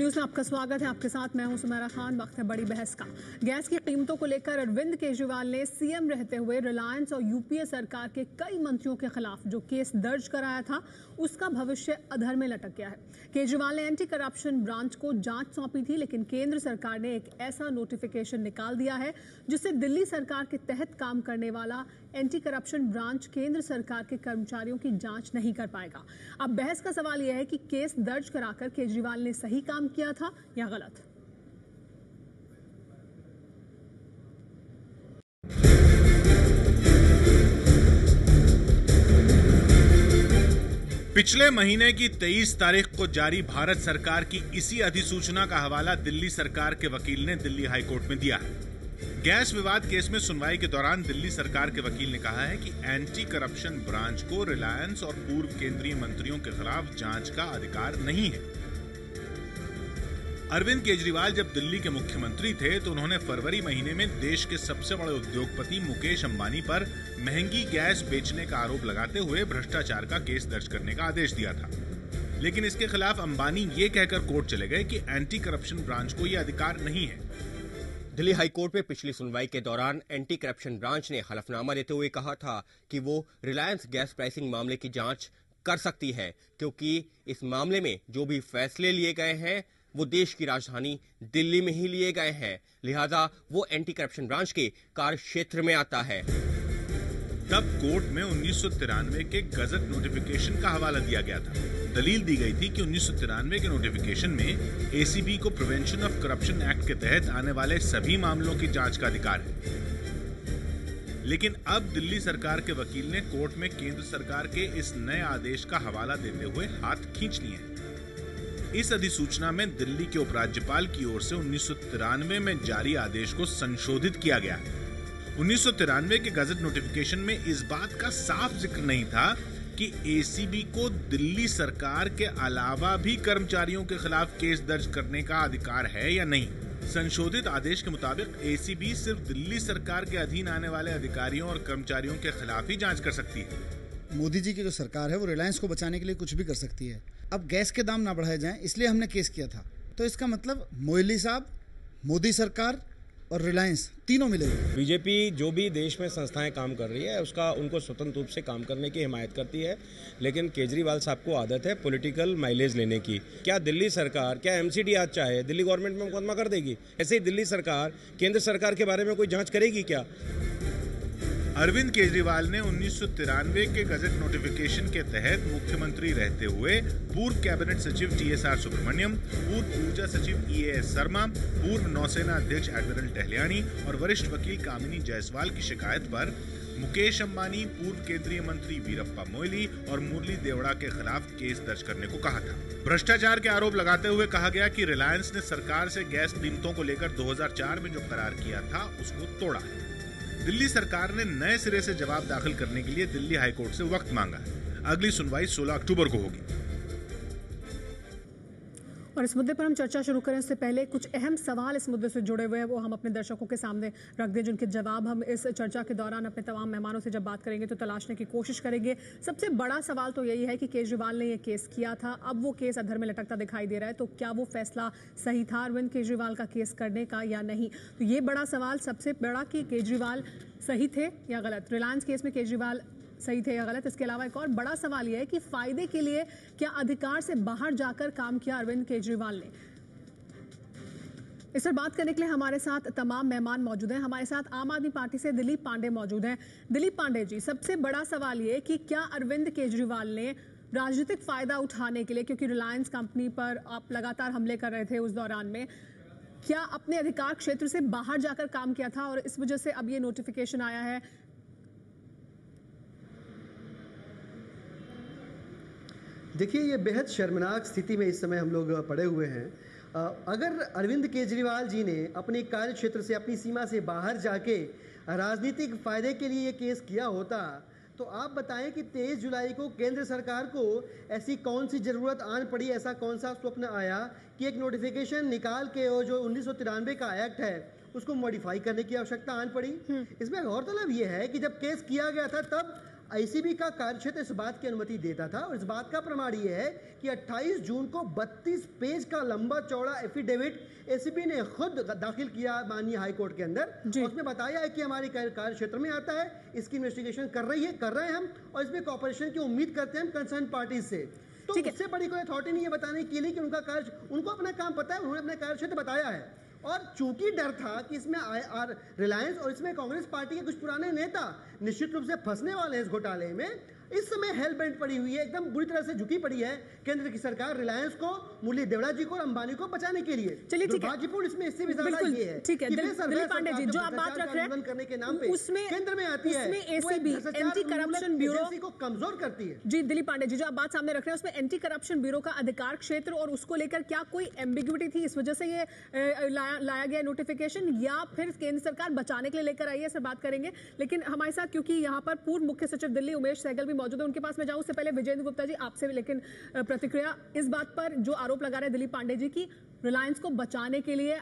News में आपका स्वागत है। आपके साथ मैं हूं सुमेरा खान। वक्त है बड़ी बहस का। गैस की कीमतों को लेकर अरविंद केजरीवाल ने सीएम रहते हुए रिलायंस और यूपीए सरकार के कई मंत्रियों के खिलाफ जो केस दर्ज कराया था उसका भविष्य अधर में लटक गया है। केजरीवाल ने एंटी करप्शन ब्रांच को जांच सौंपी थी, लेकिन केंद्र सरकार ने एक ऐसा नोटिफिकेशन निकाल दिया है जिससे दिल्ली सरकार के तहत काम करने वाला एंटी करप्शन ब्रांच केंद्र सरकार के कर्मचारियों की जांच नहीं कर पाएगा। अब बहस का सवाल यह है कि केस दर्ज कराकर केजरीवाल ने सही काम किया था या गलत। पिछले महीने की 23 तारीख को जारी भारत सरकार की इसी अधिसूचना का हवाला दिल्ली सरकार के वकील ने दिल्ली हाईकोर्ट में दिया है। गैस विवाद केस में सुनवाई के दौरान दिल्ली सरकार के वकील ने कहा है कि एंटी करप्शन ब्रांच को रिलायंस और पूर्व केंद्रीय मंत्रियों के खिलाफ जांच का अधिकार नहीं है। अरविंद केजरीवाल जब दिल्ली के मुख्यमंत्री थे तो उन्होंने फरवरी महीने में देश के सबसे बड़े उद्योगपति मुकेश अंबानी पर महंगी गैस बेचने का आरोप लगाते हुए भ्रष्टाचार का केस दर्ज करने का आदेश दिया था। लेकिन इसके खिलाफ अंबानी ये कहकर कोर्ट चले गए कि एंटी करप्शन ब्रांच को यह अधिकार नहीं है। दिल्ली हाईकोर्ट में पिछली सुनवाई के दौरान एंटी करप्शन ब्रांच ने हलफनामा देते हुए कहा था कि वो रिलायंस गैस प्राइसिंग मामले की जांच कर सकती है, क्योंकि इस मामले में जो भी फैसले लिए गए हैं वो देश की राजधानी दिल्ली में ही लिए गए हैं, लिहाजा वो एंटी करप्शन ब्रांच के कार्य क्षेत्र में आता है। तब कोर्ट में 1993 के गजट नोटिफिकेशन का हवाला दिया गया था। दलील दी गई थी कि 1993 के नोटिफिकेशन में एसीबी को प्रिवेंशन ऑफ करप्शन एक्ट के तहत आने वाले सभी मामलों की जांच का अधिकार है। लेकिन अब दिल्ली सरकार के वकील ने कोर्ट में केंद्र सरकार के इस नए आदेश का हवाला देते हुए हाथ खींच लिए हैं। इस अधिसूचना में दिल्ली के उपराज्यपाल की ओर से 1993 में जारी आदेश को संशोधित किया गया है। 1993 के गजट नोटिफिकेशन में इस बात का साफ जिक्र नहीं था कि एसीबी को दिल्ली सरकार के अलावा भी कर्मचारियों के खिलाफ केस दर्ज करने का अधिकार है या नहीं। संशोधित आदेश के मुताबिक एसीबी सिर्फ दिल्ली सरकार के अधीन आने वाले अधिकारियों और कर्मचारियों के खिलाफ ही जांच कर सकती है। मोदी जी की जो सरकार है वो रिलायंस को बचाने के लिए कुछ भी कर सकती है। अब गैस के दाम ना बढ़ाए जाएं, इसलिए हमने केस किया था। तो इसका मतलब मोइली साहब, मोदी सरकार और रिलायंस तीनों मिलेंगे। बीजेपी जो भी देश में संस्थाएं काम कर रही है उसका उनको स्वतंत्र रूप से काम करने की हिमायत करती है, लेकिन केजरीवाल साहब को आदत है पॉलिटिकल माइलेज लेने की। क्या दिल्ली सरकार, क्या एमसीडी आज चाहे दिल्ली गवर्नमेंट में मुकदमा कर देगी? ऐसे ही दिल्ली सरकार केंद्र सरकार के बारे में कोई जांच करेगी क्या? अरविंद केजरीवाल ने 1993 के गजट नोटिफिकेशन के तहत मुख्यमंत्री रहते हुए पूर्व कैबिनेट सचिव टीएसआर सुब्रमण्यम, पूर्व ऊर्जा सचिव ईएएस शर्मा, पूर्व नौसेना अध्यक्ष एडमिरल टहलियानी और वरिष्ठ वकील कामिनी जायसवाल की शिकायत पर मुकेश अंबानी, पूर्व केंद्रीय मंत्री वीरप्पा मोइली और मुरली देवड़ा के खिलाफ केस दर्ज करने को कहा था। भ्रष्टाचार के आरोप लगाते हुए कहा गया कि रिलायंस ने सरकार से गैस कीमतों को लेकर 2004 में जो करार किया था उसको तोड़ा है। दिल्ली सरकार ने नए सिरे से जवाब दाखिल करने के लिए दिल्ली हाईकोर्ट से वक्त मांगा है। अगली सुनवाई 16 अक्टूबर को होगी। और इस मुद्दे पर हम चर्चा शुरू करें उससे पहले कुछ अहम सवाल इस मुद्दे से जुड़े हुए हैं, वो हम अपने दर्शकों के सामने रख दें, जिनके जवाब हम इस चर्चा के दौरान अपने तमाम मेहमानों से जब बात करेंगे तो तलाशने की कोशिश करेंगे। सबसे बड़ा सवाल तो यही है कि केजरीवाल ने यह केस किया था, अब वो केस अधर में लटकता दिखाई दे रहा है, तो क्या वो फैसला सही था अरविंद केजरीवाल का केस करने का या नहीं? तो ये बड़ा सवाल सबसे बड़ा कि केजरीवाल सही थे या गलत, रिलायंस केस में केजरीवाल सही थे या गलत। इसके अलावा एक और बड़ा सवाल यह है कि फायदे के लिए क्या अधिकार से बाहर जाकर काम किया अरविंद केजरीवाल ने? इस पर बात करने के लिए हमारे साथ तमाम मेहमान मौजूद हैं। हमारे साथ आम आदमी पार्टी से दिलीप पांडे मौजूद हैं। दिलीप पांडे जी, सबसे बड़ा सवाल ये कि क्या अरविंद केजरीवाल ने राजनीतिक फायदा उठाने के लिए, क्योंकि रिलायंस कंपनी पर आप लगातार हमले कर रहे थे उस दौरान में, क्या अपने अधिकार क्षेत्र से बाहर जाकर काम किया था और इस वजह से अब ये नोटिफिकेशन आया है? देखिए, ये बेहद शर्मनाक स्थिति में इस समय हम लोग पड़े हुए हैं। अगर अरविंद केजरीवाल जी ने अपने कार्य क्षेत्र से, अपनी सीमा से बाहर जाके राजनीतिक फायदे के लिए ये केस किया होता, तो आप बताएं कि 23 जुलाई को केंद्र सरकार को ऐसी कौन सी जरूरत आन पड़ी, ऐसा कौन सा स्वप्न आया कि एक नोटिफिकेशन निकाल के वो जो 1993 का एक्ट है उसको मॉडिफाई करने की आवश्यकता आन पड़ी। इसमें गौरतलब ये है कि जब केस किया गया था तब आईसीबी का कार्यक्षेत्र इस बात की अनुमति देता था, और इस बात का प्रमाण ये है कि 28 जून को 32 पेज का लंबा चौड़ा एफिडेविट एसीबी ने खुद दाखिल किया माननीय हाई कोर्ट के अंदर। उसमें बताया है कि हमारे कार्य क्षेत्र में आता है, इसकी इन्वेस्टिगेशन कर रहे हैं हम, और इसमें कॉपरेशन की उम्मीद करते हैं हम कंसर्न पार्टी से। तो उससे बड़ी कोई अथॉरिटी नहीं ये बताने के लिए कि उनको अपना काम पता है, उन्होंने अपना कार्य क्षेत्र बताया है। और चूंकि डर था कि इसमें रिलायंस और इसमें कांग्रेस पार्टी के कुछ पुराने नेता निश्चित रूप से फंसने वाले हैं इस घोटाले में, इस समय हेल बेंट पड़ी हुई है, एकदम बुरी तरह से झुकी पड़ी है केंद्र की सरकार रिलायंस को, मुरली देवड़ा जी को और अंबानी को बचाने के लिए। चलिए ठीक है, दुर्भाग्यपूर्ण इसमें इससे भी ज्यादा ये है, ठीक है दिलीप पांडे जी, जो आप बात रख रहे हैं करने के नाम पे उसमें केंद्र में आती है, उसमें एसीबी एंटी करप्शन ब्यूरो को कमजोर करती है। जी दिलीप पांडे जी, जो आप बात सामने रख रहे हैं उसमें एंटी करप्शन ब्यूरो का अधिकार क्षेत्र और उसको लेकर क्या कोई एम्बिग्युइटी थी, इस वजह से ये लाया गया नोटिफिकेशन, या फिर केंद्र सरकार बचाने के लिए लेकर आई है, इस बात करेंगे। लेकिन हमारे साथ क्योंकि यहाँ पर पूर्व मुख्य सचिव दिल्ली उमेश सहगल भी मौजूद है, उनके पास मैं जाऊं उससे पहले विजेंद्र गुप्ता जी आपसे भी लेकिन प्रतिक्रिया इस बात पर जो आरोप लगा रहे दिलीप पांडे जी की रिलायंस को बचाने के लिए,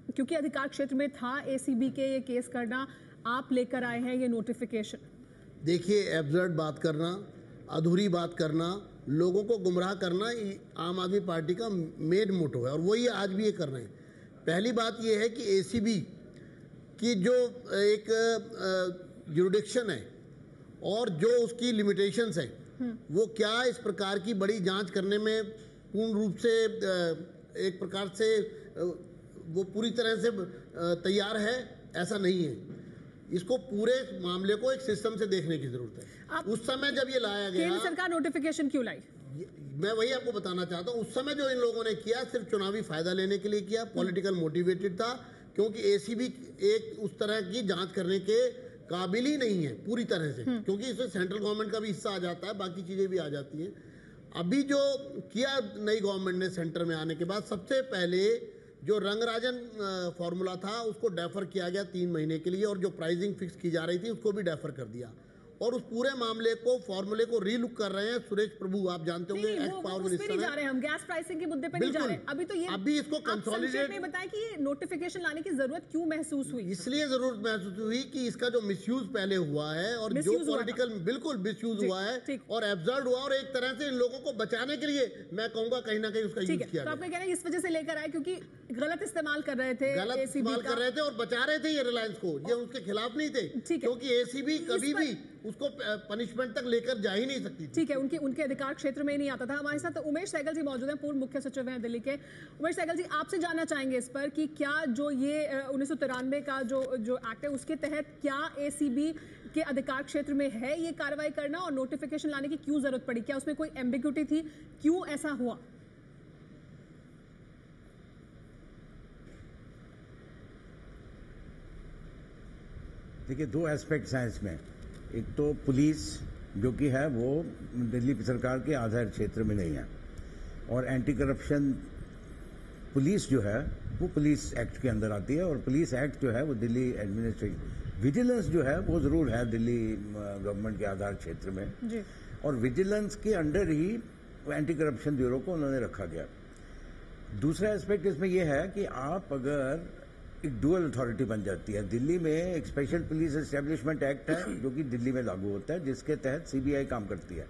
क्योंकि अधिकार क्षेत्र में था एसीबी के ये केस करना, आप लेकर आए हैं ये नोटिफिकेशन। देखिए, एब्सर्ड बात करना, अधूरी बात करना, लोगों को गुमराह करना आम आदमी पार्टी का मेन मोटो है, और वही आज भी ये कर रहे हैं। पहली बात ये है कि एसीबी की जो एक जुरिडिक्शन है और जो उसकी लिमिटेशंस है, वो क्या इस प्रकार की बड़ी जांच करने में पूर्ण रूप से एक प्रकार से वो पूरी तरह से तैयार है, ऐसा नहीं है। इसको पूरे मामले को एक सिस्टम से देखने की जरूरत है। उस समय जब ये लाया गया, केंद्र सरकार नोटिफिकेशन क्यों लाई, मैं वही आपको बताना चाहता हूं। उस समय जो इन लोगों ने किया सिर्फ चुनावी फायदा लेने के लिए किया, पॉलिटिकल मोटिवेटेड था, क्योंकि एसीबी एक उस तरह की जांच करने के काबिल ही नहीं है पूरी तरह से, क्योंकि इसमें सेंट्रल गवर्नमेंट का भी हिस्सा आ जाता है, बाकी चीजें भी आ जाती हैं। अभी जो किया नई गवर्नमेंट ने सेंटर में आने के बाद, सबसे पहले जो रंगराजन फॉर्मूला था उसको डेफर किया गया 3 महीने के लिए, और जो प्राइसिंग फिक्स की जा रही थी उसको भी डेफर कर दिया, और उस पूरे मामले को फॉर्मूले को रीलुक कर रहे हैं सुरेश प्रभु, आप जानते होंगे, एक्स पावर मिनिस्टर नहीं जा रहे हम गैस प्राइसिंग के मुद्दे पे नहीं जा रहे। अभी इसको कंसोलिडेट में बताएं कि ये नोटिफिकेशन लाने की जरूरत क्यों महसूस हुई। इसलिए जरूरत महसूस हुई कि इसका जो मिसयूज पहले हुआ है और जो पॉलिटिकल बिल्कुल मिसयूज हुआ है और एब्जर्व हुआ, और एक तरह से इन लोगों को बचाने के लिए मैं कहूंगा कहीं ना कहीं उसका यूज किया। तो आप कह रहे हैं इस वजह से लेकर आए क्योंकि गलत इस्तेमाल कर रहे थे, गलत इस्तेमाल कर रहे थे और बचा रहे थे ये रिलायंस को, ये उसके खिलाफ नहीं थे, क्योंकि एसीबी कभी भी उसको पनिशमेंट तक लेकर जा ही नहीं सकती। ठीक है, उनके अधिकार क्षेत्र में ही नहीं आता था। हमारे साथ उमेश सहगल जी मौजूद हैं, पूर्व मुख्य सचिव हैं दिल्ली के। उमेश सहगल जी, आपसे जानना चाहेंगे इस पर कि क्या जो ये 1993 का जो एक्ट है उसके तहत क्या एसीबी के अधिकार क्षेत्र में है ये कार्रवाई करना, और नोटिफिकेशन लाने की क्यों जरूरत पड़ी, क्या उसमें कोई एम्बिग्यूटी थी, क्यों ऐसा हुआ? देखिए, 2 एस्पेक्ट्स हैं इसमें। एक तो पुलिस जो कि है वो दिल्ली सरकार के आधार क्षेत्र में नहीं है, और एंटी करप्शन पुलिस जो है वो पुलिस एक्ट के अंदर आती है, और पुलिस एक्ट जो है वो दिल्ली एडमिनिस्ट्रेशन, विजिलेंस जो है वो जरूर है दिल्ली गवर्नमेंट के आधार क्षेत्र में जी। और विजिलेंस के अंडर ही एंटी करप्शन ब्यूरो को उन्होंने रखा गया। दूसरा एस्पेक्ट इसमें यह है कि आप अगर एक डुअल अथॉरिटी बन जाती है, दिल्ली में एक स्पेशल पुलिस एस्टेब्लिशमेंट एक्ट है जो कि दिल्ली में लागू होता है, जिसके तहत सीबीआई काम करती है।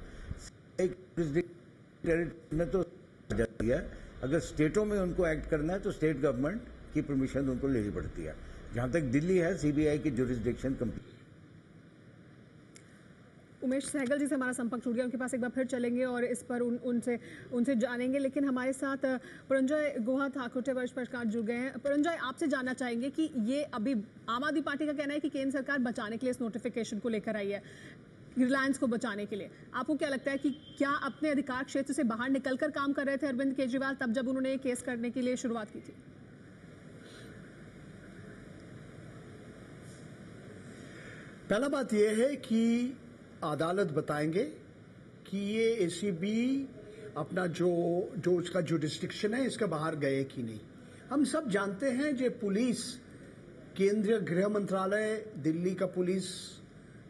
में तो जाती है, अगर स्टेटों में उनको एक्ट करना है तो स्टेट गवर्नमेंट की परमिशन उनको लेनी पड़ती है। जहां तक दिल्ली है, सीबीआई की जुरिस्डिक्शन कंप्लीट। उमेश सहगल जी से हमारा संपर्क छूट गया, उनके पास एक बार फिर चलेंगे और इस पर उनसे जानेंगे। लेकिन हमारे साथ पुरंजय गुहा ठाकुर वर्ष प्रकाश जुड़ गए हैं। पुरंजय, आपसे जानना चाहेंगे कि ये अभी आम आदमी पार्टी का कहना है कि केंद्र सरकार बचाने के लिए इस नोटिफिकेशन को लेकर आई है, रिलायंस को बचाने के लिए। आपको क्या लगता है कि क्या अपने अधिकार क्षेत्र से बाहर निकलकर काम कर रहे थे अरविंद केजरीवाल तब जब उन्होंने केस करने के लिए शुरुआत की थी? पहला बात यह है कि अदालत बताएंगे कि ये एसीबी अपना जो उसका जुरिस्डिक्शन है इसका बाहर गए कि नहीं। हम सब जानते हैं जो पुलिस, केंद्रीय गृह मंत्रालय दिल्ली का पुलिस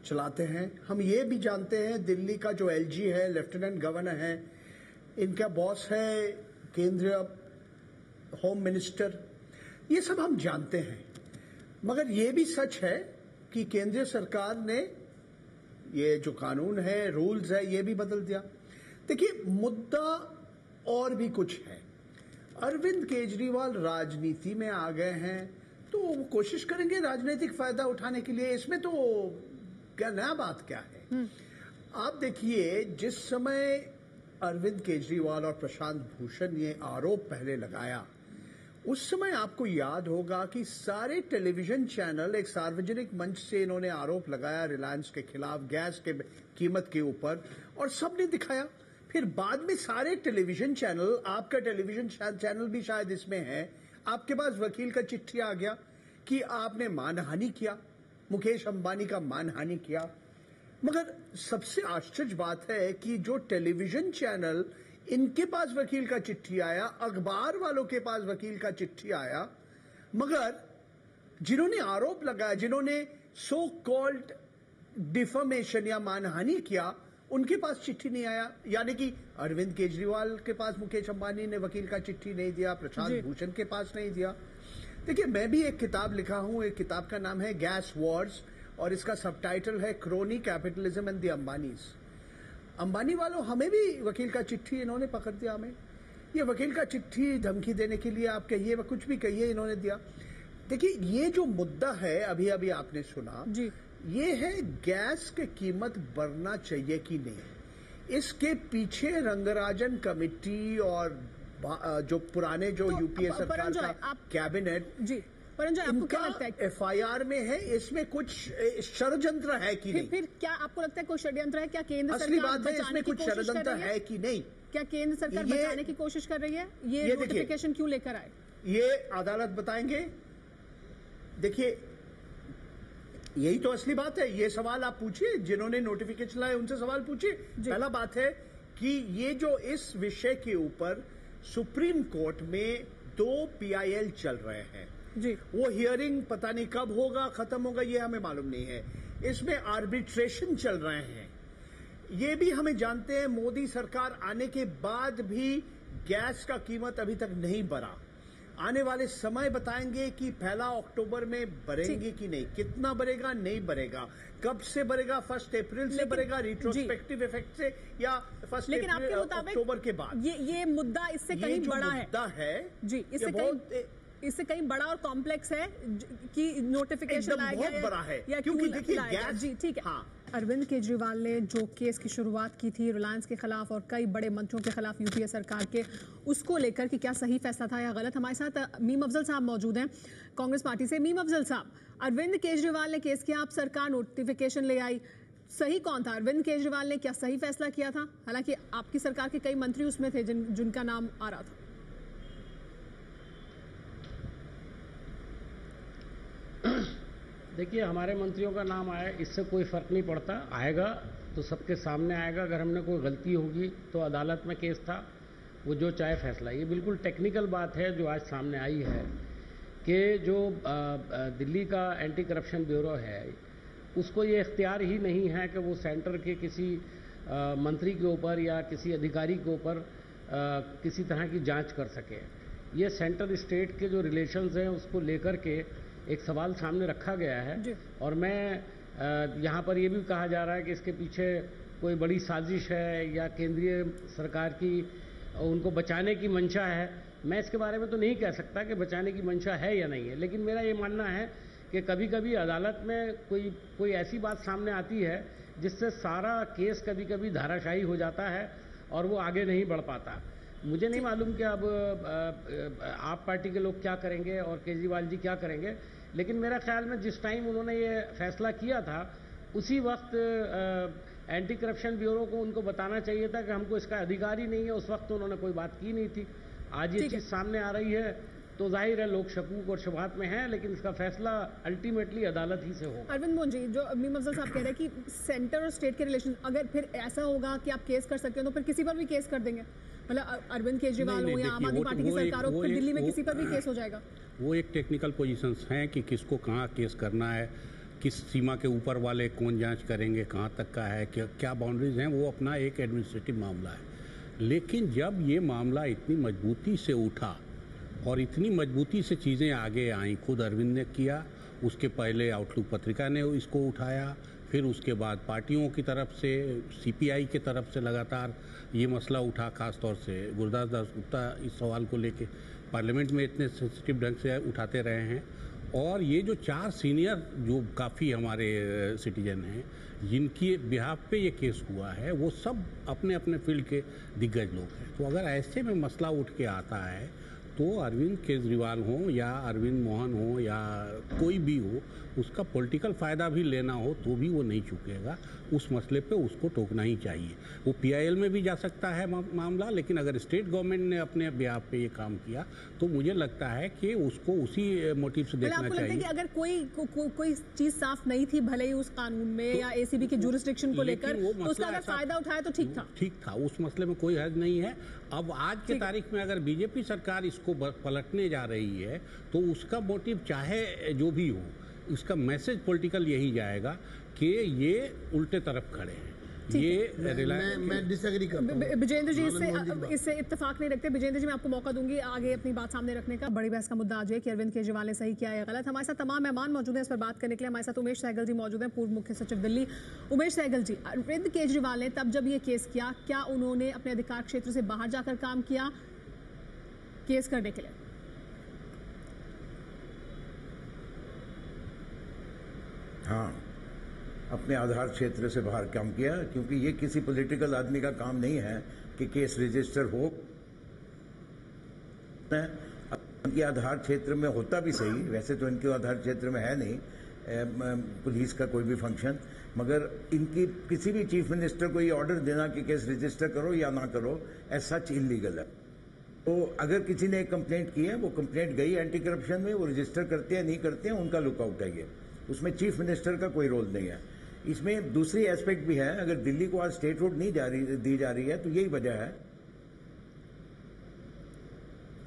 चलाते हैं। हम ये भी जानते हैं दिल्ली का जो एलजी है, लेफ्टिनेंट गवर्नर है, इनका बॉस है केंद्रीय होम मिनिस्टर, ये सब हम जानते हैं। मगर ये भी सच है कि केंद्रीय सरकार ने ये जो कानून है, रूल्स है, ये भी बदल दिया। देखिए, मुद्दा और भी कुछ है। अरविंद केजरीवाल राजनीति में आ गए हैं तो वो कोशिश करेंगे राजनीतिक फायदा उठाने के लिए। इसमें तो क्या नया बात क्या है? आप देखिए, जिस समय अरविंद केजरीवाल और प्रशांत भूषण ये आरोप पहले लगाया, उस समय आपको याद होगा कि सारे टेलीविजन चैनल एक सार्वजनिक मंच से इन्होंने आरोप लगाया रिलायंस के खिलाफ, गैस के कीमत के ऊपर, और सबने दिखाया। फिर बाद में सारे टेलीविजन चैनल, आपका टेलीविजन चैनल भी शायद इसमें है, आपके पास वकील का चिट्ठी आ गया कि आपने मानहानि किया, मुकेश अंबानी का मानहानि किया। मगर सबसे आश्चर्य बात है कि जो टेलीविजन चैनल, इनके पास वकील का चिट्ठी आया, अखबार वालों के पास वकील का चिट्ठी आया, मगर जिन्होंने आरोप लगाया, जिन्होंने सो कॉल्ड डिफमेशन या मानहानि किया, उनके पास चिट्ठी नहीं आया। यानी कि अरविंद केजरीवाल के पास मुकेश अंबानी ने वकील का चिट्ठी नहीं दिया, प्रशांत भूषण के पास नहीं दिया। देखिए, मैं भी एक किताब लिखा हूं, एक किताब का नाम है गैस वॉर्स, और इसका सबटाइटल है crony capitalism and the Ambanis. Ambani वालों, हमें भी वकील का चिट्ठी इन्होंने पकड़ दिया। हमें ये वकील का चिट्ठी धमकी देने के लिए, आप कहिए कुछ भी कहिए, इन्होंने दिया। देखिए, ये जो मुद्दा है, अभी अभी आपने सुना जी, ये है गैस की कीमत बढ़ना चाहिए कि नहीं। इसके पीछे रंगराजन कमेटी और जो पुराने जो यूपीए सरकार का कैबिनेट जी, परंजु आपको क्या लगता है एफआईआर में है, इसमें कुछ षड्यंत्र है कि नहीं? फिर क्या आपको लगता है कोई षड्यंत्र है? क्या केंद्र सरकार, असली बात है, इसमें कुछ षड्यंत्र है कि नहीं? क्या केंद्र सरकार बचाने की कोशिश कर रही है? ये नोटिफिकेशन क्यों लेकर आए, ये अदालत बताएंगे। देखिए, यही तो असली बात है। ये सवाल आप पूछिए, जिन्होंने नोटिफिकेशन लाए उनसे सवाल पूछिए। पहला बात है कि ये जो इस विषय के ऊपर सुप्रीम कोर्ट में 2 PIL चल रहे हैं जी, वो हियरिंग पता नहीं कब होगा, खत्म होगा, ये हमें मालूम नहीं है। इसमें आर्बिट्रेशन चल रहे हैं, ये भी हमें जानते हैं। मोदी सरकार आने के बाद भी गैस का कीमत अभी तक नहीं बढ़ा। आने वाले समय बताएंगे कि 1 अक्टूबर में बढ़ेंगे कि नहीं, कितना बढ़ेगा, नहीं बढ़ेगा, कब से बढ़ेगा, 1 अप्रैल से बढ़ेगा, रिट्रोस्पेक्टिव इफेक्ट से, या 1 अक्टूबर के बाद। ये मुद्दा इससे कहीं बड़ा है, मुद्दा है जी, इससे कहीं बड़ा और कॉम्प्लेक्स है कि नोटिफिकेशन आया बहुत बड़ा है, क्योंकि देखिए गैस जी, ठीक है। हाँ, अरविंद केजरीवाल ने जो केस की शुरुआत की थी रिलायंस के खिलाफ और कई बड़े मंत्रियों के खिलाफ यूपीए सरकार के, उसको लेकर कि क्या सही फैसला था या गलत, हमारे साथ मीम अफजल साहब मौजूद हैं कांग्रेस पार्टी से। मीम अफजल साहब, अरविंद केजरीवाल ने केस किया, आप सरकार नोटिफिकेशन ले आई, सही कौन था? अरविंद केजरीवाल ने क्या सही फैसला किया था? हालांकि आपकी सरकार के कई मंत्री उसमें थे जिनका नाम आ रहा था। देखिए, हमारे मंत्रियों का नाम आया, इससे कोई फर्क नहीं पड़ता, आएगा तो सबके सामने आएगा। अगर हमने कोई गलती होगी तो अदालत में केस था, वो जो चाहे फैसला। ये बिल्कुल टेक्निकल बात है जो आज सामने आई है कि जो दिल्ली का एंटी करप्शन ब्यूरो है, उसको ये इख्तियार ही नहीं है कि वो सेंटर के किसी मंत्री के ऊपर या किसी अधिकारी के ऊपर किसी तरह की जांच कर सके। ये सेंटर स्टेट के जो रिलेशंस हैं उसको लेकर के एक सवाल सामने रखा गया है, और मैं यहाँ पर ये भी कहा जा रहा है कि इसके पीछे कोई बड़ी साजिश है या केंद्रीय सरकार की उनको बचाने की मंशा है। मैं इसके बारे में तो नहीं कह सकता कि बचाने की मंशा है या नहीं है, लेकिन मेरा ये मानना है कि कभी कभी अदालत में कोई ऐसी बात सामने आती है जिससे सारा केस कभी कभी धाराशायी हो जाता है और वो आगे नहीं बढ़ पाता। मुझे नहीं मालूम कि अब आप पार्टी के लोग क्या करेंगे और केजरीवाल जी क्या करेंगे, लेकिन मेरा ख्याल में जिस टाइम उन्होंने ये फैसला किया था उसी वक्त एंटी करप्शन ब्यूरो को उनको बताना चाहिए था कि हमको इसका अधिकार ही नहीं है। उस वक्त उन्होंने कोई बात की नहीं थी। आज ये चीज़ सामने आ रही है तो जाहिर है लोग शकूक और शुबहात में हैं, लेकिन इसका फैसला अल्टीमेटली अदालत ही से होगा। अरविंद मोहन जी, जो मीम अफजल साहब कह रहे हैं कि सेंटर और स्टेट के रिलेशन, अगर फिर ऐसा होगा कि आप केस कर सकते हो तो फिर किसी पर भी केस कर देंगे, मतलब अरविंद केजरीवाल हो या आम आदमी पार्टी की सरकार हो, फिर दिल्ली में किसी पर भी केस हो जाएगा। वो एक टेक्निकल पोजीशंस हैं कि किसको कहाँ केस करना है, किस सीमा के ऊपर वाले कौन जांच करेंगे, कहाँ तक का है, क्या बाउंड्रीज हैं, वो अपना एक एडमिनिस्ट्रेटिव मामला है। लेकिन जब ये मामला इतनी मजबूती से उठा और इतनी मजबूती से चीज़ें आगे आईं, खुद अरविंद ने किया, उसके पहले आउटलुक पत्रिका ने इसको उठाया, फिर उसके बाद पार्टियों की तरफ से, सीपीआई की तरफ से लगातार ये मसला उठा, खास तौर से गुरदास दास गुप्ता इस सवाल को लेके पार्लियामेंट में इतने सेंसिटिव ढंग से उठाते रहे हैं। और ये जो 4 सीनियर जो काफ़ी हमारे सिटीजन हैं जिनकी बिहाफ पे ये केस हुआ है, वो सब अपने अपने फील्ड के दिग्गज लोग हैं। तो अगर ऐसे में मसला उठ के आता है तो अरविंद केजरीवाल हो या अरविंद मोहन हो या कोई भी हो, उसका पॉलिटिकल फ़ायदा भी लेना हो तो भी वो नहीं चुकेगा। उस मसले पे उसको टोकना ही चाहिए। वो पीआईएल में भी जा सकता है मामला, लेकिन अगर स्टेट गवर्नमेंट ने अपने बिहाफ पे ये काम किया तो मुझे लगता है कि उसको उसी मोटिव से देखना आपको चाहिए। लगता है कि अगर कोई चीज़ साफ नहीं थी भले ही उस कानून में तो, या एसीबी के जुरिस्डिक्शन को लेकर, तो उसका अगर फायदा उठाया तो ठीक था। उस मसले में कोई हर्ज नहीं है। अब आज के तारीख में अगर बीजेपी सरकार इसको पलटने जा रही है तो उसका मोटिव चाहे जो भी हो, इसका मैसेज पॉलिटिकल यही जाएगा कि ये उल्टे तरफ खड़े हैं। ये मैं डिसएग्री करता हूं। विजेंद्र जी इससे इत्तेफाक नहीं रखते। विजेंद्र जी मैं आपको मौका दूंगी आगे अपनी बात सामने रखने का। बड़ी बहस का मुद्दा आज है कि अरविंद केजरीवाल ने सही किया है गलत। हमारे साथ तमाम मेहमान मौजूद हैं इस पर बात करने के लिए। हमारे साथ उमेश सहगल जी मौजूद हैं, पूर्व मुख्य सचिव दिल्ली। उमेश सहगल जी, अरविंद केजरीवाल ने तब जब ये केस किया, क्या उन्होंने अपने अधिकार क्षेत्र से बाहर जाकर काम किया केस करने के लिए? हाँ, अपने आधार क्षेत्र से बाहर काम किया, क्योंकि ये किसी पॉलिटिकल आदमी का काम नहीं है कि केस रजिस्टर हो। इनके आधार क्षेत्र में होता भी सही, वैसे तो इनके आधार क्षेत्र में है नहीं पुलिस का कोई भी फंक्शन, मगर इनकी किसी भी चीफ मिनिस्टर को ये ऑर्डर देना कि केस रजिस्टर करो या ना करो, ऐसा सच इलीगल है। तो अगर किसी ने एक कंप्लेंट की है, वो कंप्लेंट गई एंटी करप्शन में, वो रजिस्टर करते हैं नहीं करते हैं उनका लुकआउट है ये, उसमें चीफ मिनिस्टर का कोई रोल नहीं है। इसमें दूसरी एस्पेक्ट भी है, अगर दिल्ली को आज स्टेटहुड नहीं दी जा रही है तो यही वजह है।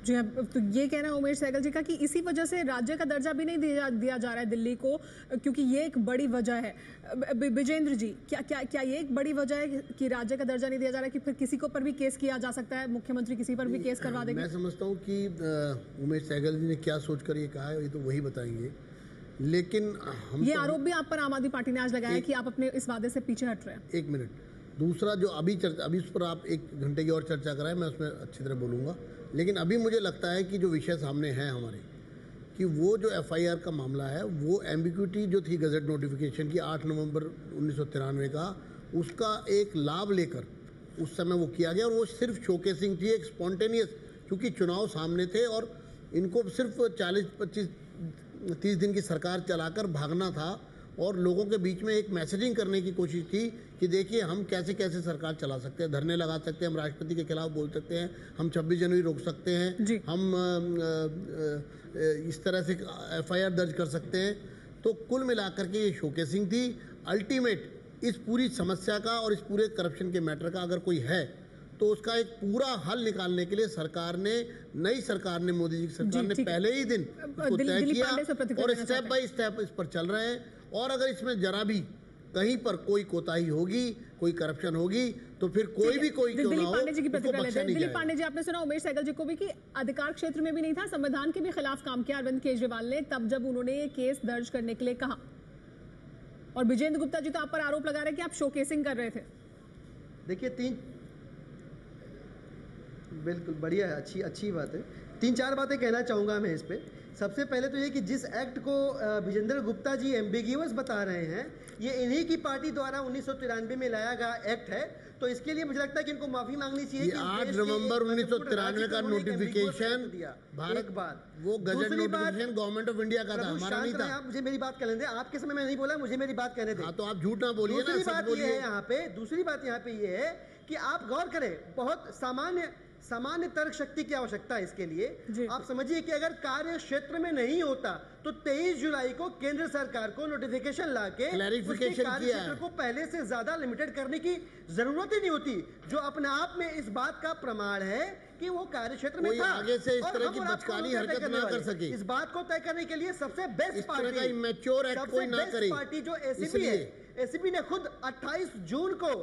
जी अब तो ये कहना है उमेश सहगल जी का कि इसी वजह से राज्य का दर्जा भी नहीं दिया जा रहा है दिल्ली को, क्योंकि ये एक बड़ी वजह है। विजेंद्र जी, क्या ये एक बड़ी वजह है कि राज्य का दर्जा नहीं दिया जा रहा है कि फिर किसी को पर भी केस किया जा सकता है, मुख्यमंत्री किसी पर भी केस करवा देंगे? मैं समझता हूँ कि उमेश सहगल जी ने क्या सोचकर ये कहा है ये तो वही बताएंगे, लेकिन हम ये आरोप भी आप पर आम आदमी पार्टी ने आज लगाया कि आप अपने इस वादे से पीछे हट रहे हैं। एक मिनट, दूसरा जो अभी उस पर आप 1 घंटे की और चर्चा कराएं, मैं उसमें अच्छी तरह बोलूँगा, लेकिन अभी मुझे लगता है कि जो विषय सामने है हमारे, कि वो जो एफआईआर का मामला है, वो एम्बिग्यूटी जो थी गजट नोटिफिकेशन की 8 नवंबर 1993 का, उसका एक लाभ लेकर उस समय वो किया गया, और वो सिर्फ शोकेसिंग थी, एक स्पॉन्टेनियस, क्योंकि चुनाव सामने थे और इनको सिर्फ 40-25-30 दिन की सरकार चलाकर भागना था, और लोगों के बीच में एक मैसेजिंग करने की कोशिश थी कि देखिए हम कैसे कैसे सरकार चला सकते हैं, धरने लगा सकते हैं, हम राष्ट्रपति के खिलाफ बोल सकते हैं, हम 26 जनवरी रोक सकते हैं, हम इस तरह से एफआईआर दर्ज कर सकते हैं। तो कुल मिलाकर के ये शोकेसिंग थी। अल्टीमेट इस पूरी समस्या का और इस पूरे करप्शन के मैटर का अगर कोई है तो उसका एक पूरा हल निकालने के लिए नई सरकार ने, मोदी जी की सरकार ने पहले ही दिन उसको तय किया और स्टेप बाय स्टेप इस पर चल रहे हैं। और अगर इसमें जरा भी कहीं पर कोई कोताही होगी, कोई करप्शन होगी, तो फिर कोई भी कोई क्यों ना हो, उसको बख्शा नहीं दिलीप पांडे जी, आपने सुना उमेश सहगल जी को भी कि अधिकार क्षेत्र में भी नहीं था, संविधान के भी खिलाफ काम किया अरविंद केजरीवाल ने तब जब उन्होंने ये केस दर्ज करने के लिए कहा। और विजेंद्र गुप्ता जी तो आप पर आरोप लगा रहे हैं कि आप शोकेसिंग कर रहे थे। देखिए, बिल्कुल बढ़िया है, अच्छी बात है। 3-4 बातें कहना चाहूँगा मैं इस पे। सबसे पहले तो ये कि जिस एक्ट को विजेंद्र गुप्ता जी एम्बिगियस बता रहे हैं, ये इन्हीं की पार्टी द्वारा 1993 में लाया गया एक्ट है, तो इसके लिए मुझे लगता है कि इनको माफी मांगनी चाहिए। 8 नवंबर 1993 का नोटिफिकेशन भारत, वो gazette notification government of India का था, हमारा नहीं था। आप मुझे मेरी बात कर लेते हैं, आपके समय में नहीं बोला, मुझे मेरी बात कहने दें। हाँ, तो आप झूठ ना बोलिए ना, सच बोलिए। दूसरी बात यहाँ पे ये है कि आप गौर करें, बहुत सामान्य तर्क शक्ति की आवश्यकता है इसके लिए। आप समझिए कि अगर कार्य क्षेत्र में नहीं होता तो 23 जुलाई को केंद्र सरकार को नोटिफिकेशन लाके क्लैरिफिकेशन कार्य क्षेत्र को पहले से ज्यादा लिमिटेड करने की जरूरत ही नहीं होती, जो अपने आप में इस बात का प्रमाण है कि वो कार्य क्षेत्र में था। आगे से इस तरह की बचकानी हरकत ना कर सके। इस बात को तय करने के लिए सबसे बेस्ट पार्टी, मैच्योर एक्ट कोई ना करे, पार्टी जो एसीपी है, एसीपी ने खुद 28 जून को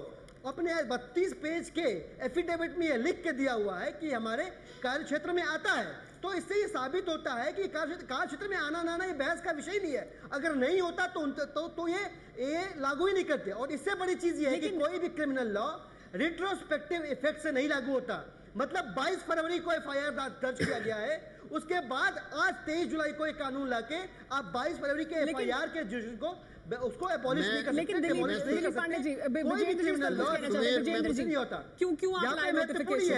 अपने 32 पेज के एफिडेविट में यह लिख के दिया हुआ है कि हमारे कार्य क्षेत्र में आता है। तो इससे ये साबित होता है कि कार्य क्षेत्र में आना ना ये बहस का विषय नहीं है। अगर नहीं होता तो ये लागू ही नहीं करते। और इससे बड़ी चीज ये है कि कोई भी क्रिमिनल लॉ रिट्रोस्पेक्टिव इफेक्ट से नहीं लागू होता। मतलब 22 फरवरी को एफआईआर दर्ज किया गया है, उसके बाद आज 23 जुलाई को एक कानून लाके आप 22 फरवरी के एफआईआर के जुर्म को उसको एबॉलिश नहीं कर सकते। लेकिन दिलीप पांडे जी, विजेंद्र जी नहीं होता। क्यों आप live notification?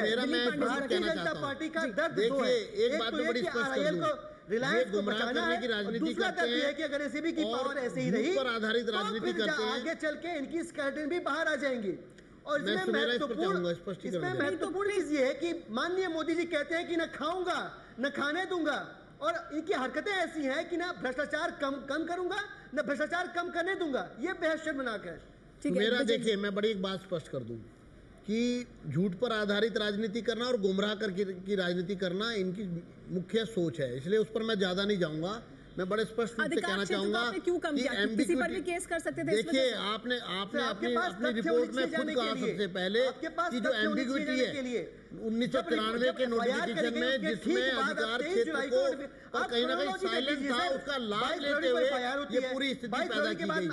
Bharatiya Janata party का दर्द दो है। एक बात तो बड़ी स्पष्ट कर दूं, रिलायंस को बचाना है और दूसरा दर्द ये है कि अगर एसीबी की पावर ऐसे ही रही पर आधारित राजनीति करते हैं, आगे चल के इनकी स्केलेटन भी बाहर आ जाएंगी। और इसमें महत्वपूर्ण चीज ये है कि माननीय मोदी जी कहते हैं कि न खाऊंगा न खाने दूंगा, और इनकी हरकतें ऐसी हैं कि ना भ्रष्टाचार कम करूंगा न भ्रष्टाचार कम करने दूंगा। ये बेहद शर्मनाक है। मेरा देखिए, मैं बड़ी एक बात स्पष्ट कर दूं कि झूठ पर आधारित राजनीति करना और गुमराह की राजनीति करना इनकी मुख्य सोच है, इसलिए उस पर मैं ज्यादा नहीं जाऊंगा। मैं बड़े स्पष्ट रूप से कहना चाहूंगा कि किसी पर भी केस कर सकते थे। देखिए, आपने अपनी रिपोर्ट में खुद कहा सबसे पहले कि जो एम्बिग्विटी है 1993 के नोटिफिकेशन में, जिसमें अधिकार क्षेत्र को और कहीं ना कहीं साइलेंस था, उसका लाभ लेते हुए ये पूरी स्थिति पैदा की गई।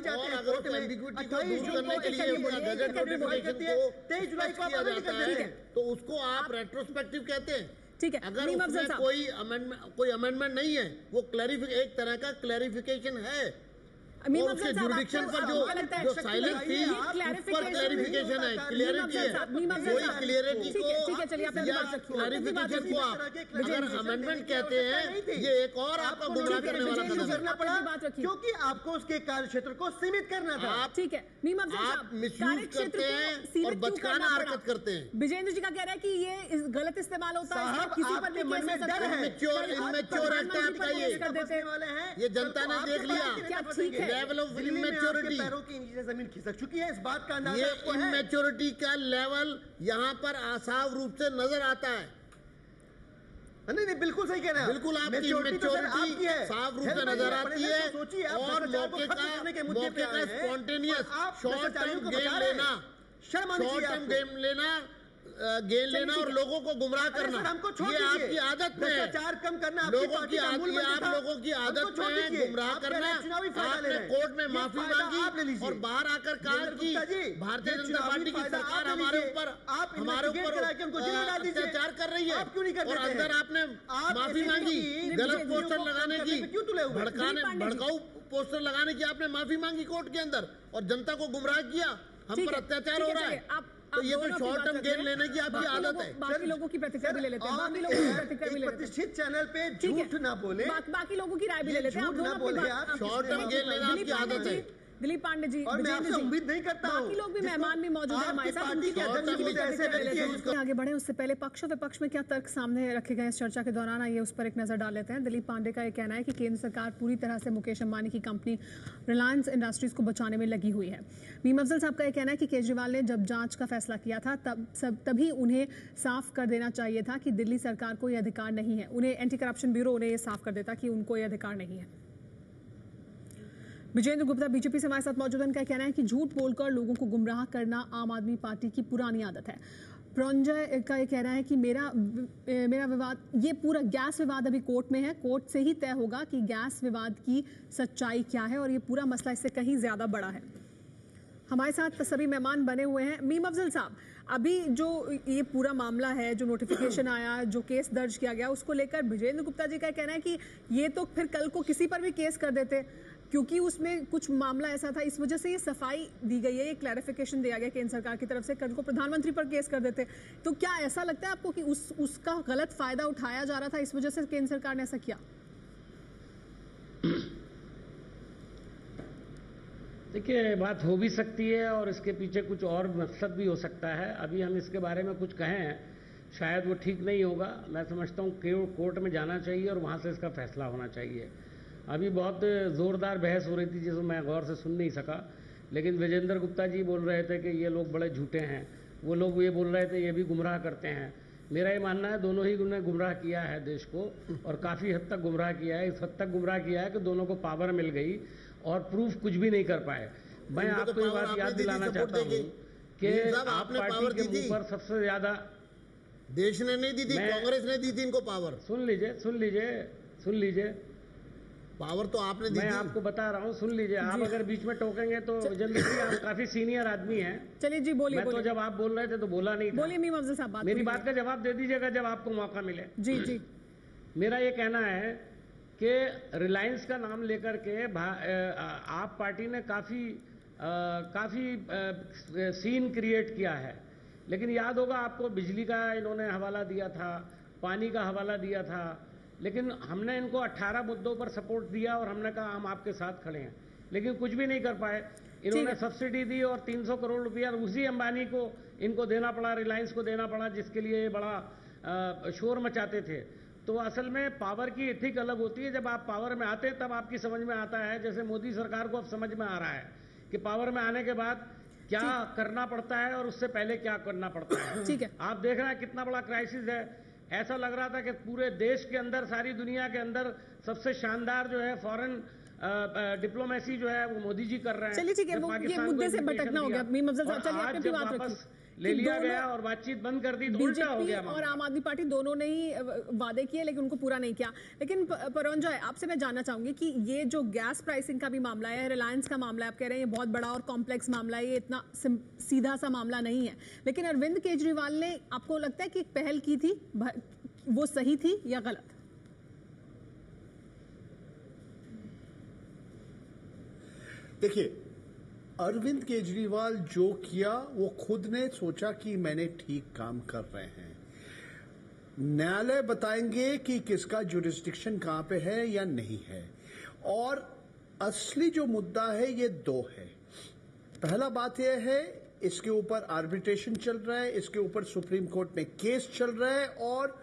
और अगर उस एम्बिग्विटी को दूर करने के लिए गजट नोटिफिकेशन को किया जाता है तो उसको आप रेट्रोस्पेक्टिव कहते हैं। ठीक है, अगर उसमें कोई अमेंडमेंट नहीं है, वो एक तरह का क्लैरिफिकेशन है। और उसके जुरिडिक्शन पर जो साइलेंस थी उस पर क्लैरिफिकेशन है, क्लियरिटी है। कोई क्लियरिटी को या क्लैरिफिकेशन को आप अगर अमेंडमेंट कहते हैं, ये एक और आपका गुमराह करने वाला कदम है, क्योंकि आपको उसके कार्य क्षेत्र को सीमित करना था। ठीक है, आप मिसयूज करते हैं और बचकाना हरकत करते हैं। विजेंद्र जी का कह रहा है कि ये गलत इस्तेमाल होता है, किसी पर भी केस हो सकता है। इनमेच्योर एक्ट है आपका, ये जनता ने देख लिया। लेवल ऑफ इमेच्योरिटी, पैरों के नीचे जमीन खिसक चुकी है, इस बात का अंदाजा ये आपको है। इमेच्योरिटी का लेवल यहाँ पर साफ रूप से नजर आता है। नहीं, बिल्कुल सही कह रहे हैं। बिल्कुल आपकी इमेच्योरिटी साफ रूप से नजर आती है। और मौके का स्पॉन्टेनियस शॉर्ट टर्म गेम लेना और लोगों को गुमराह करना, ये आपकी आदत में है। कम करना लोगों की आदत में है गुमराह करना। आपने कोर्ट में माफी मांगी और बाहर आकर कहा कि भारतीय जनता पार्टी की सरकार हमारे ऊपर अत्याचार कर रही है, और अंदर आपने माफी मांगी गलत पोस्टर लगाने की, भड़काऊ पोस्टर लगाने की आपने माफी मांगी कोर्ट के अंदर, और जनता को गुमराह किया। हम पर अत्याचार हो रहा है, तो ये तो शॉर्ट टर्म गेम लेने की आपकी आदत है। बाकी लोगों की प्रतिक्रिया भी ले लेते हैं, बाकी लोगों की प्रतिक्रिया भी ले लेते हैं। प्रतिष्ठित चैनल पे झूठ ना बोले, बाकी लोगों की राय भी ले लेते हैं। शॉर्ट टर्म गेम लेना आपकी आदत है। दिलीप पांडे जी, और मैं आपसे उम्मीद नहीं करता हूं, बाकी लोग भी मेहमान भी मौजूद है हमारे साथ। आगे बढ़े उससे पहले पक्ष और विपक्ष में क्या तर्क सामने रखे गए इस चर्चा के दौरान, आइए उस पर एक नजर डाल लेते हैं। दिलीप पांडे का यह कहना है कि केंद्र सरकार पूरी तरह से मुकेश अंबानी की कंपनी रिलायंस इंडस्ट्रीज को बचाने में लगी हुई है। मीम अफजल साहब का यह कहना है कि केजरीवाल ने जब जांच का फैसला किया था तभी उन्हें साफ कर देना चाहिए था कि दिल्ली सरकार को यह अधिकार नहीं है। उन्हें एंटी करप्शन ब्यूरो उन्हें यह साफ कर देता कि उनको यह अधिकार नहीं है। विजेंद्र गुप्ता बीजेपी से हमारे साथ मौजूद हैं। उनका कहना है कि झूठ बोलकर लोगों को गुमराह करना आम आदमी पार्टी की पुरानी आदत है। प्रंजय का ये कहना है कि मेरा विवाद, ये पूरा गैस विवाद अभी कोर्ट में है, कोर्ट से ही तय होगा कि गैस विवाद की सच्चाई क्या है, और ये पूरा मसला इससे कहीं ज्यादा बड़ा है। हमारे साथ सभी मेहमान बने हुए हैं। मीम अफजल साहब, अभी जो ये पूरा मामला है, जो नोटिफिकेशन आया, जो केस दर्ज किया गया, उसको लेकर विजेंद्र गुप्ता जी का कहना है कि ये तो फिर कल को किसी पर भी केस कर देते, क्योंकि उसमें कुछ मामला ऐसा था, इस वजह से ये सफाई दी गई है, ये क्लैरिफिकेशन दिया गया केंद्र सरकार की तरफ से, कल को प्रधानमंत्री पर केस कर देते। तो क्या ऐसा लगता है आपको कि उसका गलत फायदा उठाया जा रहा था, इस वजह से केंद्र सरकार ने ऐसा किया? देखिए, बात हो भी सकती है और इसके पीछे कुछ और मकसद भी हो सकता है। अभी हम इसके बारे में कुछ कहें शायद वो ठीक नहीं होगा। मैं समझता हूँ कि कोर्ट में जाना चाहिए और वहाँ से इसका फैसला होना चाहिए। अभी बहुत ज़ोरदार बहस हो रही थी जिसमें मैं गौर से सुन नहीं सका, लेकिन विजेंद्र गुप्ता जी बोल रहे थे कि ये लोग बड़े झूठे हैं, वो लोग ये बोल रहे थे ये भी गुमराह करते हैं। मेरा ये मानना है दोनों ही ने गुमराह किया है देश को, और काफ़ी हद तक गुमराह किया है। इस हद तक गुमराह किया है कि दोनों को पावर मिल गई और प्रूफ कुछ भी नहीं कर पाए। मैं आपको ये बात याद दिलाना चाहता हूँ कि आप पार्टी के मुंह पर सबसे ज़्यादा देश ने नहीं दी थी, कांग्रेस ने दी थी इनको पावर। सुन लीजिए पावर तो आपने दी मैं थी। आपको बता रहा हूँ, सुन लीजिए। आप अगर बीच में टोकेंगे तो जल्दी से, आप काफी सीनियर आदमी हैं। चलिए जी, बोलिए। मैं तो जब आप बोल रहे थे तो बोला नहीं था। बोलिए मीम अफजल साहब, मेरी बात का जवाब दे दीजिएगा जब आपको मौका मिले। जी जी। मेरा ये कहना है कि रिलायंस का नाम लेकर के आप पार्टी ने काफी सीन क्रिएट किया है, लेकिन याद होगा आपको बिजली का इन्होंने हवाला दिया था, पानी का हवाला दिया था, लेकिन हमने इनको 18 मुद्दों पर सपोर्ट दिया और हमने कहा हम आपके साथ खड़े हैं, लेकिन कुछ भी नहीं कर पाए। इन्होंने सब्सिडी दी और 300 करोड़ रुपया उसी अंबानी को इनको देना पड़ा, रिलायंस को देना पड़ा, जिसके लिए ये बड़ा शोर मचाते थे। तो असल में पावर की एथिक अलग होती है। जब आप पावर में आते हैं तब आपकी समझ में आता है, जैसे मोदी सरकार को अब समझ में आ रहा है कि पावर में आने के बाद क्या करना पड़ता है और उससे पहले क्या करना पड़ता है। ठीक है, आप देख रहे हैं कितना बड़ा क्राइसिस है। ऐसा लग रहा था कि पूरे देश के अंदर, सारी दुनिया के अंदर सबसे शानदार जो है फॉरेन डिप्लोमेसी जो है वो मोदी जी कर रहे हैं। चलिए ठीक है, वो ये मुद्दे से भटकना हो गया मीम अफजल साहब। चलिए आप अपनी बात रखिए। ले लिया गया और बातचीत बंद कर दी तो उल्टा हो गया। और आम आदमी पार्टी दोनों ने ही वादे किए लेकिन उनको पूरा नहीं किया। लेकिन परंजॉय, आपसे मैं जानना चाहूंगी कि ये जो गैस प्राइसिंग का भी मामला है, रिलायंस का मामला है, आप कह रहे हैं ये बहुत बड़ा और कॉम्प्लेक्स मामला है, ये इतना सीधा सा मामला नहीं है, लेकिन अरविंद केजरीवाल ने, आपको लगता है कि एक पहल की थी, वो सही थी या गलत? देखिए, अरविंद केजरीवाल जो किया वो खुद ने सोचा कि मैंने ठीक काम कर रहे हैं। न्यायालय बताएंगे कि किसका जुरिस्डिक्शन कहां पे है या नहीं है। और असली जो मुद्दा है ये दो है। पहला बात यह है, इसके ऊपर आर्बिट्रेशन चल रहा है, इसके ऊपर सुप्रीम कोर्ट में केस चल रहा है और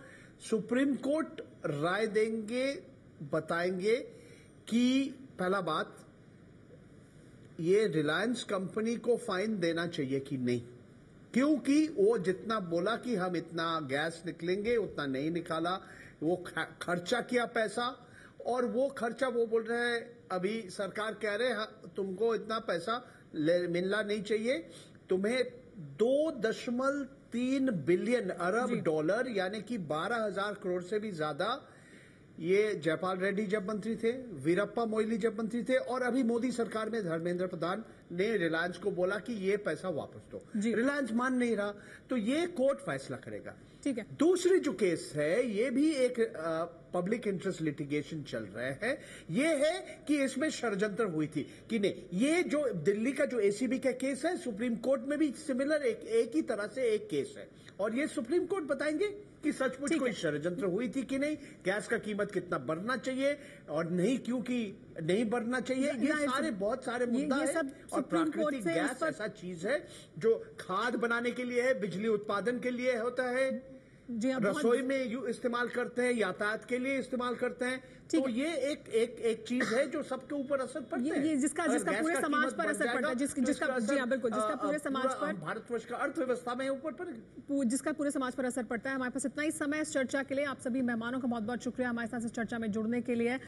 सुप्रीम कोर्ट राय देंगे, बताएंगे कि पहला बात, ये रिलायंस कंपनी को फाइन देना चाहिए कि नहीं, क्योंकि वो जितना बोला कि हम इतना गैस निकलेंगे उतना नहीं निकाला, वो खर्चा किया पैसा, और वो खर्चा वो बोल रहे हैं, अभी सरकार कह रहे हैं तुमको इतना पैसा मिलना नहीं चाहिए, तुम्हें 2.3 बिलियन अरब डॉलर यानी कि 12,000 करोड़ से भी ज्यादा, ये जयपाल रेड्डी जब मंत्री थे, वीरप्पा मोइली जब मंत्री थे, और अभी मोदी सरकार में धर्मेंद्र प्रधान ने रिलायंस को बोला कि ये पैसा वापस दो। रिलायंस मान नहीं रहा, तो ये कोर्ट फैसला करेगा। ठीक है। दूसरी जो केस है, ये भी एक पब्लिक इंटरेस्ट लिटिगेशन चल रहा है। ये है कि इसमें षड्यंत्र हुई थी कि नहीं। ये जो दिल्ली का जो एसीबी का केस है, सुप्रीम कोर्ट में भी सिमिलर एक ही तरह से एक केस है, और ये सुप्रीम कोर्ट बताएंगे कि सचमुच कोई षड्यंत्र हुई थी कि नहीं, गैस का कीमत कितना बढ़ना चाहिए और नहीं, क्योंकि नहीं बढ़ना चाहिए। ये सारे बहुत सारे मुद्दा है। और प्राकृतिक गैस ऐसा चीज है जो खाद बनाने के लिए है, बिजली उत्पादन के लिए होता है, रसोई में इस्तेमाल करते हैं, यातायात के लिए इस्तेमाल करते हैं। तो ये एक चीज है जो सबके ऊपर असर पड़ता है, जिसका पूरे समाज पर असर पड़ता है, जिसका जी हाँ बिल्कुल, जिसका पूरे समाज पर, भारतवर्ष का अर्थव्यवस्था में ऊपर पर, जिसका पूरे समाज पर असर पड़ता है। हमारे पास इतना ही समय इस चर्चा के लिए। आप सभी मेहमानों का बहुत बहुत शुक्रिया हमारे साथ इस चर्चा में जुड़ने के लिए।